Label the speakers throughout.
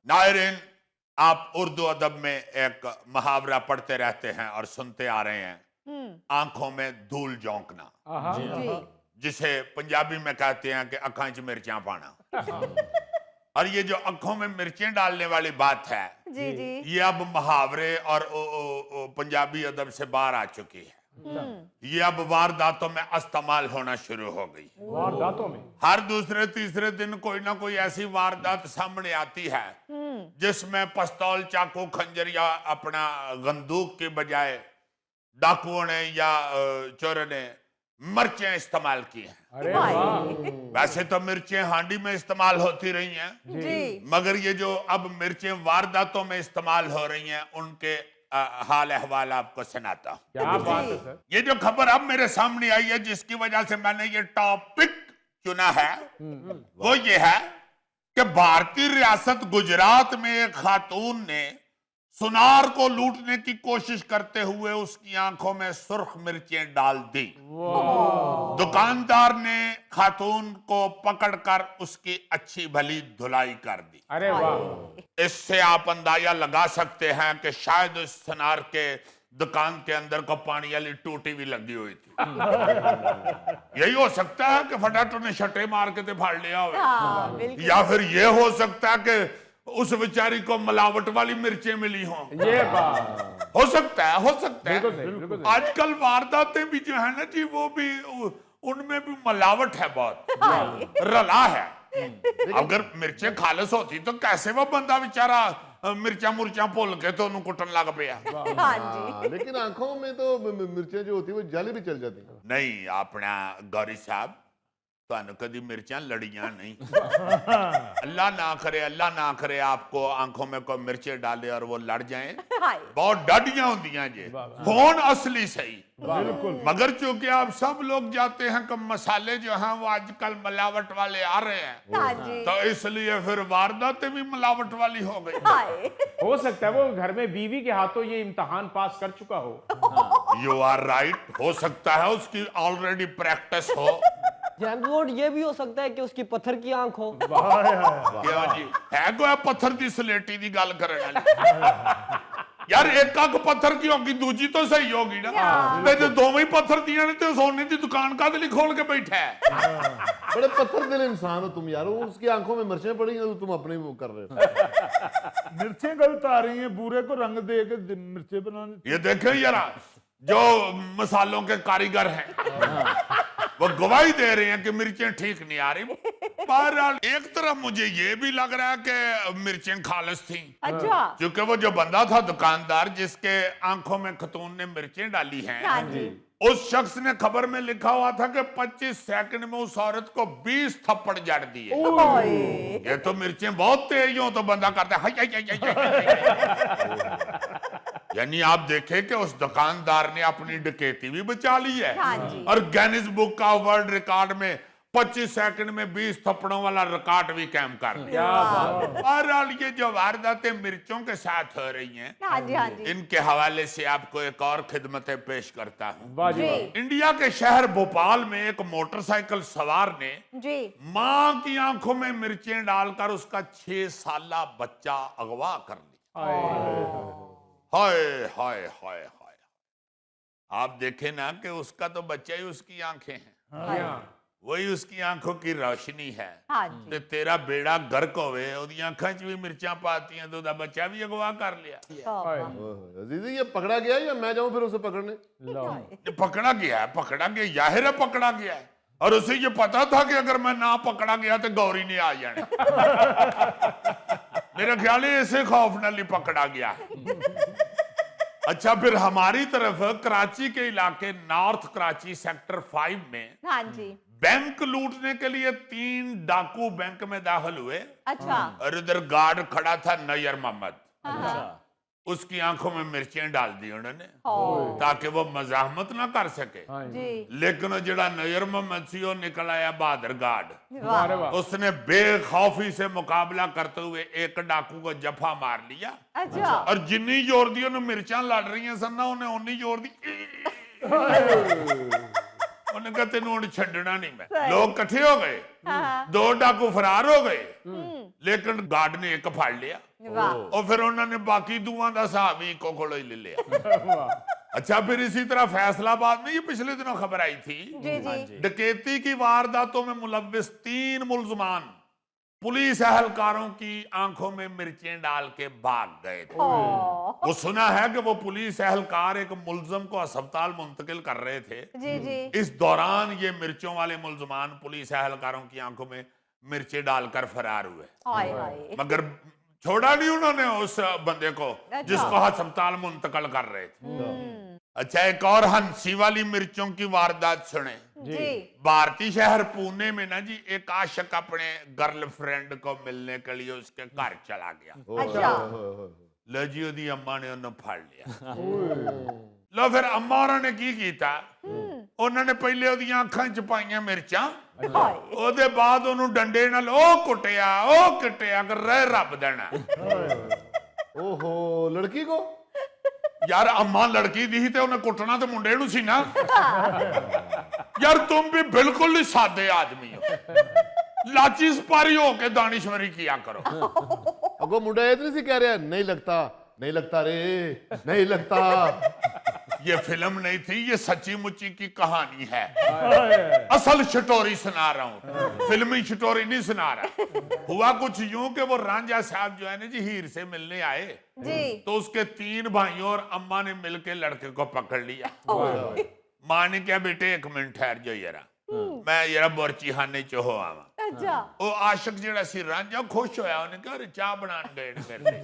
Speaker 1: नायरीन, आप उर्दू अदब में एक मुहावरा पढ़ते रहते हैं और सुनते आ रहे हैं, आंखों में धूल झोंकना, जिसे पंजाबी में कहते हैं कि अखां च मिर्चा पाना। और ये जो आंखों में मिर्चें डालने वाली बात है, ये अब मुहावरे और पंजाबी अदब से बाहर आ चुकी है। ये अब वारदातों में इस्तेमाल होना शुरू हो गई।
Speaker 2: वारदातों में
Speaker 1: हर दूसरे तीसरे दिन कोई ना कोई ऐसी वारदात सामने आती है जिसमें पिस्तौल, चाकू, खंजर या अपना बंदूक के बजाय डाकुओं ने या चोरों ने मिर्चें इस्तेमाल की हैं।
Speaker 2: अरे वाह,
Speaker 1: वैसे तो मिर्चें हांडी में इस्तेमाल होती रही हैं, मगर ये जो अब मिर्चें वारदातों में इस्तेमाल हो रही हैं, उनके हाल अहवाल आपको सुनाता हूं।
Speaker 2: क्या बात है सर।
Speaker 1: ये जो खबर अब मेरे सामने आई है, जिसकी वजह से मैंने ये टॉपिक चुना है, वो ये है कि भारतीय रियासत गुजरात में एक खातून ने सुनार को लूटने की कोशिश करते हुए उसकी आंखों में सुर्ख मिर्चें डाल दी। दुकानदार ने खातून को पकड़कर उसकी अच्छी भली धुलाई कर दी।
Speaker 2: अरे वाह,
Speaker 1: इससे आप अंदाजा लगा सकते हैं कि शायद उस सुनार के दुकान के अंदर को पानी वाली टूटी भी लगी हुई थी। यही हो सकता है कि फटाटो ने शटे मार के फाड़ लिया हो, या फिर यह हो सकता है कि उस बेचारी को मिलावट वाली मिर्चें मिली हों। ये बात हो सकता है, हो सकता है।
Speaker 2: बिल्कुल।
Speaker 1: आजकल वारदातें भी जो है ना जी, वो भी उनमें भी मिलावट है, बहुत रला है। अगर मिर्चें खालिस होती तो कैसे वो बंदा बेचारा मिर्चा मुर्चा भुल के तो उन्हें कुटन लग पिया।
Speaker 3: लेकिन आंखों में तो मिर्चें जो होती है वो जाली भी चल जाती है।
Speaker 1: नहीं, अपना गौरी साहब, ਤੁਹਾਨੂੰ कभी मिर्चा लड़ियां नहीं। अल्लाह ना करे आपको आंखों में कोई मिर्चे डाले और वो लड़ जाए। बहुत डाडियां होंदियां जी, कौन असली सही।
Speaker 2: बिल्कुल।
Speaker 1: मगर चूंकि आप सब लोग जाते हैं कि मसाले जो हैं वो आजकल मिलावट वाले आ रहे हैं, तो इसलिए फिर वारदातें भी मिलावट वाली हो गई।
Speaker 2: हो सकता है वो घर में बीवी के हाथों ये इम्तिहान पास कर चुका हो।
Speaker 1: यू आर राइट, हो सकता है उसकी ऑलरेडी प्रैक्टिस हो।
Speaker 4: जैनलोड ये भी हो सकता है कि उसकी पत्थर की आंख हो।
Speaker 1: क्यों जी, है कोई पत्थर की स्लेटी की गल करने वाली? यार एक अख पत्थर की होगी, दूजी तो सही होगी ना। ते जो दोवें पत्थर दियां ने ते सोने की दुकान काहदे लई खोल के बैठा है?
Speaker 3: बड़े पत्थर दिल इंसान हो तुम यार। उसकी आंखों में मिर्चें पड़ी हैं तो तुम अपने वो कर रहे हो।
Speaker 5: मिर्चें गलत आ रही हैं, बूरे को रंग दे के मिर्चें बनाने।
Speaker 1: ये देखें यार, जो मसालों के कारीगर हैं वो गवाही दे रहे हैं कि मिर्चें ठीक नहीं आ रही। बहरहाल एक तरफ मुझे ये भी लग रहा है कि मिर्चें खालिस थी।
Speaker 6: अच्छा।
Speaker 1: क्योंकि वो जो बंदा था दुकानदार जिसके आंखों में खतून ने मिर्चें डाली हैं, उस शख्स ने खबर में लिखा हुआ था कि 25 सेकंड में उस औरत को 20 थप्पड़ जड़ दिए। ये तो मिर्चें बहुत तेज हो तो बंदा करता है हाय हाय हाय। यानी आप देखें कि उस दुकानदार ने अपनी डकैती भी बचा ली है, और गिनीज बुक का वर्ल्ड रिकॉर्ड में 25 सेकंड में 20 थप्पड़ों वाला रिकॉर्ड भी कायम कर दिया। बहरहाल ये जो वारदातें मिर्चों के साथ हो रही हैं, इनके हवाले से आपको एक और खिदमतें पेश करता हूँ। इंडिया के शहर भोपाल में एक मोटरसाइकिल सवार ने माँ की आंखों में मिर्चें डालकर उसका 6 साला बच्चा अगवा कर लिया। हाय हाय हाय हाय। आप देखें ना कि उसका तो बच्चा ही उसकी आंखें हैं, वही उसकी आंखों की रोशनी है। ते तेरा बेड़ा गर्क होवे, ओदी आंखां च भी मिर्चां पाती हैं तो ओदा बच्चा भी अगवा कर लिया।
Speaker 3: अजीजी ये पकड़ा गया या मैं जाऊं फिर उसे पकड़ने?
Speaker 1: पकड़ा गया है, पकड़ा गया, जाहिर है पकड़ा गया है। और उसे ये पता था कि अगर मैं ना पकड़ा गया तो गौरी ने आ जाना। मेरा ख्याल है इसे खौफ नाल ही पकड़ा गया है। अच्छा, फिर हमारी तरफ कराची के इलाके नॉर्थ कराची सेक्टर 5 में बैंक लूटने के लिए 3 डाकू बैंक में दाखिल हुए।
Speaker 6: अच्छा।
Speaker 1: और इधर गार्ड खड़ा था नैयर मोहम्मद। उसकी आंखों में मिर्चें डाल दी उन्होंने ताकि वो मजाहमत ना कर सके। लेकिन जड़ा नैयर मोहम्मद सी वो निकल आया बहादुर गार्ड। उसने बेखौफी से मुकाबला करते हुए एक डाकू को जफा मार लिया।
Speaker 6: अच्छा।
Speaker 1: और जिन्नी जोर दी उन्हें मिर्चा लड़ रही सन ना, उन्हें उन्नी जोर दी ਉਹਨੇ ਕਿਹਾ ਤੈਨੂੰ ਹੁਣ ਛੱਡਣਾ ਨਹੀਂ ਮੈਂ ਲੋਕ ਇਕੱਠੇ ਹੋ ਗਏ ਦੋ ਡਾਕੂ ਫਰਾਰ ਹੋ ਗਏ ਲੇਕਿਨ ਗਾਰਡ ਨੇ ਇੱਕ ਫੜ ਲਿਆ
Speaker 6: वाह
Speaker 1: और फिर उन्होंने बाकी दुआं का हिसाब ही इको कोलो ही ले लिया अच्छा फिर इसी तरह फैसलाबाद में ये पिछले दिनों खबर आई थी
Speaker 6: जी जी
Speaker 1: डकैती की वारदातों में मुलव्विस 3 मुलजमान पुलिस एहलकारों की आंखों में मिर्चें डाल के भाग गए थे वो सुना है कि वो पुलिस एहलकार एक मुलजम को अस्पताल मुंतकिल कर रहे थे
Speaker 6: जी जी
Speaker 1: इस दौरान ये मिर्चों वाले मुलजमान पुलिस एहलकारों की आंखों में मिर्चें डालकर फरार हुए
Speaker 6: हाय हाय
Speaker 1: मगर छोड़ा नहीं उन्होंने उस बंदे को जिसको अस्पताल मुंतकिल कर रहे थे अच्छा एक और हंसी वाली मिर्चों की वारदात सुने
Speaker 6: जी
Speaker 1: भारतीय शहर पुणे में ना जी एक आशिक अपने गर्लफ्रेंड को मिलने के लिए उसके घर चला गया
Speaker 6: अच्छा
Speaker 1: लो जी ओदी अम्मा ने उन्हें फाड़ लिया लो फिर अम्मा ने की कीता उन्होंने पहले ओदियां अखां च पाईयां मिर्चां
Speaker 6: हाय
Speaker 1: ਉਹਦੇ ਬਾਅਦ ਉਹਨੂੰ ਡੰਡੇ ਨਾਲ ਉਹ ਕੁੱਟਿਆ ਕਰ ਰਹਿ ਰੱਬ ਦੇਣਾ
Speaker 3: ओहो लड़की को
Speaker 1: यार अम्मा लड़की दी ही ते उन्हें कुटना तो मुंडे ਨੂੰ ਸੀ ना यार तुम भी बिल्कुल ही सादे आदमी हो लाची सपारी हो के दानिशवरी किया करो
Speaker 3: अगो मुंडा इतनी सी कह रहा है नहीं लगता रे नहीं लगता
Speaker 1: ये फिल्म नहीं थी ये सच्ची मुच्ची की कहानी है असल स्टोरी सुना रहा हूँ फिल्मी स्टोरी नहीं सुना रहा हुआ कुछ यूं कि वो रांझा साहब जो है ना जी हीर से मिलने आए
Speaker 6: जी
Speaker 1: तो उसके 3 भाइयों और अम्मा ने मिलकर लड़के को पकड़ लिया माँ ने क्या बेटे 1 मिनट ठहर जाओ जरा मैं जरा बोरची खाने च हो आवा
Speaker 6: अच्छा
Speaker 1: ਉਹ ਆਸ਼ਿਕ ਜਿਹੜਾ ਸੀ ਰਾਂਝਾ ਖੁਸ਼ ਹੋਇਆ ਉਹਨੇ ਕਿਹਾ ਚਾਹ ਬਣਾਉਣ ਗਏ ਨੇ ਮੇਰੇ ਲਈ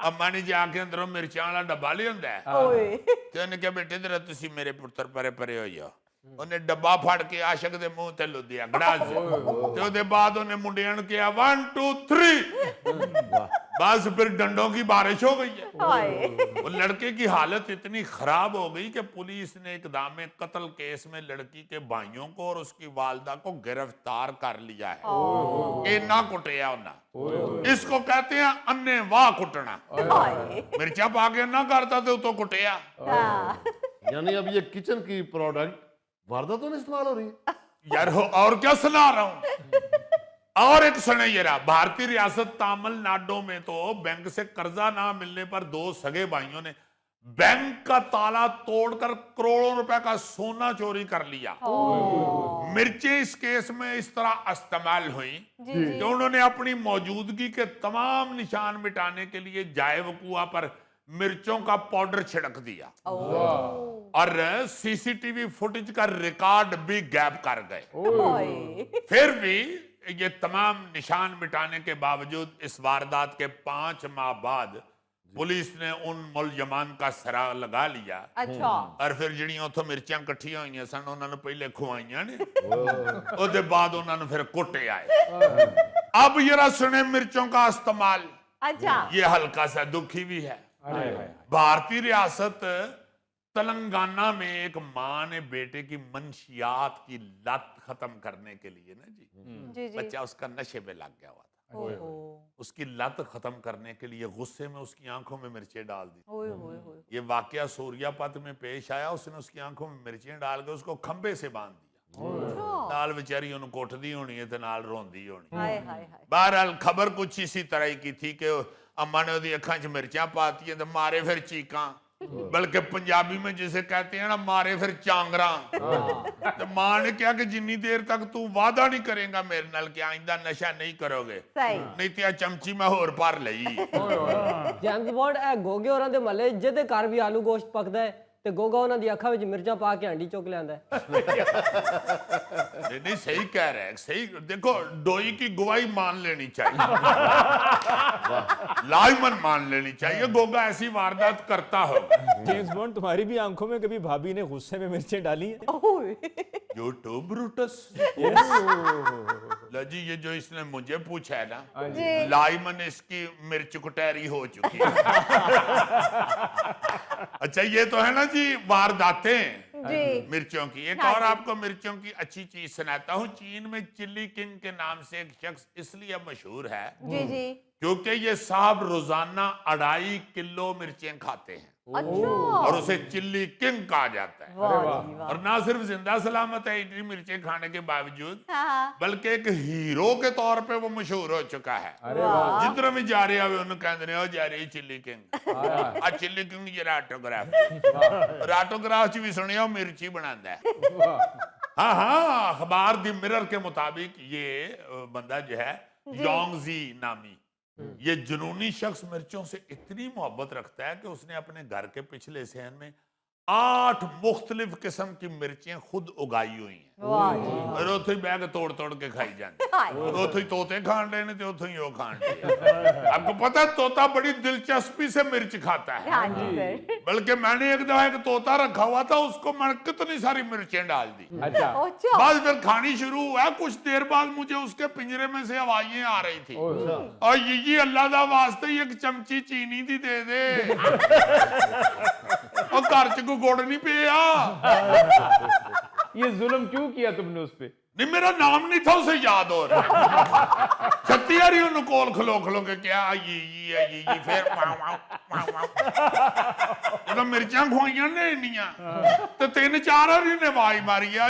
Speaker 1: ਅੰਮਾ ਨੇ ਜਾ ਕੇ ਅੰਦਰੋਂ ਮਿਰਚਾਂ ਵਾਲਾ ਡੱਬਾ ਲਿਆਂਦਾ
Speaker 6: ओए
Speaker 1: ਤੇ ਉਹਨੇ ਕਿਹਾ ਬੇਟੇ ਜਰਾ ਤੁਸੀਂ ਮੇਰੇ ਪੁੱਤਰ ਪਰੇ ਹੋ ਜਾਓ ਉਹਨੇ ਡੱਬਾ ਫੜ ਕੇ ਆਸ਼ਿਕ ਦੇ ਮੂੰਹ ਤੇ ਲੁੱਦਿਆ ਗੜਾਸ ਤੇ ਉਹਦੇ ਬਾਅਦ ਉਹਨੇ ਮੁੰਡਿਆਂ ਨੂੰ ਕਿਹਾ 1 2 3 बस फिर डंडों की बारिश हो गई है
Speaker 6: हाय
Speaker 1: वो लड़के की हालत इतनी खराब हो गई कि पुलिस ने इकदाम कत्ल केस में लड़की के भाइयों को और उसकी वालदा को गिरफ्तार कर लिया है इन्ना कुटिया उन्हें इसको कहते हैं अन्ने वाह कुटना
Speaker 6: हाय
Speaker 1: मिर्चा पा के ना करता तो कुटिया
Speaker 6: हाँ।
Speaker 3: यानी अब ये किचन की प्रोडक्ट वारदातों में इस्तेमाल हो रही है
Speaker 1: यार और क्या सुना रहा हूं और एक सुने जरा भारतीय रियासत तमिलनाडु में तो बैंक से कर्जा ना मिलने पर 2 सगे भाइयों ने बैंक का ताला तोड़कर करोड़ों रुपए का सोना चोरी कर लिया मिर्चें इस केस में इस तरह इस्तेमाल हुई
Speaker 6: जी
Speaker 1: कि उन्होंने अपनी मौजूदगी के तमाम निशान मिटाने के लिए जाए वकुआ पर मिर्चों का पाउडर छिड़क दिया और सीसीटीवी फुटेज का रिकॉर्ड भी गैप कर गए
Speaker 6: हाय
Speaker 1: फिर भी ये तमाम निशान मिटाने के बावजूद इस वारदात के 5 माह बाद पुलिस ने उन मुलजमान का सरा लगा लिया
Speaker 6: अच्छा
Speaker 1: और फिर ਜਿਹੜੀਆਂ ਉੱਥੋਂ ਮਿਰਚਾਂ ਇਕੱਠੀਆਂ ਹੋਈਆਂ ਸਨ ਉਹਨਾਂ ਨੂੰ ਪਹਿਲੇ ਖਵਾਈਆਂ ਨੇ ਉਹਦੇ ਬਾਅਦ ਉਹਨਾਂ ਨੂੰ ਫਿਰ ਕੁੱਟਿਆ ਹੈ अब जरा सुने मिर्चों का इस्तेमाल
Speaker 6: अच्छा
Speaker 1: ये हल्का सा दुखी भी है भारतीय रियासत तेलंगाना में एक माँ ने बेटे की मंशियात की लत खत्म करने के लिए ना जी
Speaker 6: जी जी
Speaker 1: बच्चा उसका नशे में लग गया हुआ था
Speaker 6: ओहो
Speaker 1: उसकी लत खत्म करने के लिए गुस्से में उसकी आंखों में मिर्चें डाल दी
Speaker 6: ओए होए होए
Speaker 1: ये वाकया सूर्यापत में पेश आया उसने उसकी आंखों में मिर्चें डाल के उसको खंबे से बांध दिया नाल बेचारी उन्हें कोटदी होनी है ते नाल रोंदी होनी
Speaker 6: हाय हाय हाय
Speaker 1: बहरहाल खबर कुछ इसी तरह की थी कि अम्मा ने उसकी अखां च मिर्चां पाती तो मारे फिर चीकां बल्कि पंजाबी में जिसे कहते हैं ना मारे फिर चांगरा तो मां ने कहा कि जिन्नी देर तक तू वादा नहीं करेगा मेरे नाल कि आइंदा नशा नहीं करोगे
Speaker 6: सही
Speaker 1: नहीं तो यह चमची मैं होर भर लई
Speaker 4: ਜੇਮਸ ਬੌਂਡ ਇਹ ਗੋਗੇ ਹੋਰਾਂ ਦੇ ਮਹੱਲੇ ਜਿਹਦੇ ਘਰ ਵੀ ਆਲੂ ਗੋਸ਼ਤ ਪਕਦਾ ਹੈ ਤੇ ਗੋਗਾ ਉਹਨਾਂ ਦੀ ਅੱਖਾਂ ਵਿੱਚ ਮਿਰਚਾਂ ਪਾ ਕੇ ਹਾਂਡੀ ਚੁੱਕ ਲਿਆਂਦਾ ਹੈ
Speaker 1: नहीं सही कह रहे हैं सही देखो डोई की गवाही मान लेनी चाहिए लाजमन मान लेनी चाहिए गोगा ऐसी वारदात करता होगा
Speaker 7: जेम्स बॉन्ड तुम्हारी भी आंखों में कभी भाभी ने गुस्से में मिर्चें डाली हैं?
Speaker 6: ओए
Speaker 1: यू टू ब्रूटस लो जी ये जो इसने मुझे पूछा है ना
Speaker 6: जी
Speaker 1: लाइमन इसकी मिर्च कुटैरी हो चुकी है अच्छा ये तो है ना जी वारदातें
Speaker 6: जी
Speaker 1: मिर्चों की एक
Speaker 6: हाँ
Speaker 1: और
Speaker 6: जी।
Speaker 1: आपको मिर्चों की अच्छी चीज सुनाता हूँ चीन में चिल्ली किंग के नाम से एक शख्स इसलिए मशहूर है
Speaker 6: जी जी
Speaker 1: क्योंकि ये साहब रोजाना 2.5 किलो मिर्चें खाते हैं
Speaker 6: अच्छा
Speaker 1: और उसे चिल्ली किंग कहा जाता है।
Speaker 6: वाह जी वाह।
Speaker 1: और ना सिर्फ जिंदा सलामत है इतनी मिर्चें खाने के बावजूद,
Speaker 6: हाँ
Speaker 1: बल्कि एक हीरो के तौर पे वो मशहूर हो चुका है।
Speaker 6: वाह
Speaker 1: जिधर भी जा रहे हैं उन्हें कहते हैं जा रही चिल्ली किंग, आ चिल्ली किंग जरा ऑटोग्राफ और ऑटोग्राफ च भी सुनियो मिर्ची बनाता है। हाँ हाँ, अखबार दी मिरर के मुताबिक ये बंदा जो है योंगजी नामी, ये जुनूनी शख्स मिर्चों से इतनी मोहब्बत रखता है कि उसने अपने घर के पिछले सहन में 8 मुख्तलिफ किस्म की मिर्चें खुद उगाई हुई हैं।
Speaker 6: वाह जी
Speaker 1: और उथे ही बैग तोड़ तोड़ के खाई जाती,
Speaker 6: हाय।
Speaker 1: उथे ही तोते खान रहे ने ते उथे ही वो खान रहे। आपको पता है तोता बड़ी दिलचस्पी से मिर्च खाता है,
Speaker 6: हाँ जी सर।
Speaker 1: बल्कि मैंने एक दफा एक तोता रखा हुआ था, उसको मैंने कितनी सारी मिर्चें डाल दी।
Speaker 2: अच्छा
Speaker 6: अच्छा
Speaker 1: बाद फिर खानी शुरू हुआ, कुछ देर बाद मुझे उसके पिंजरे में से आवाजें आ रही थी, और ये अल्लाह दा वास्ते एक चमची चीनी दी दे दे और घर च को गुड़ नहीं पिया।
Speaker 2: ये जुल्म क्यों किया तुमने उस पे?
Speaker 1: नहीं मेरा नाम नहीं था उसे याद हो रहा। छत्ती यारी उन्हें कोल खलो खलो के क्या ये फिर तो मिर्चा खुआइया ने इन्नियां तो 3-4 वारी ने आवाज मारी ये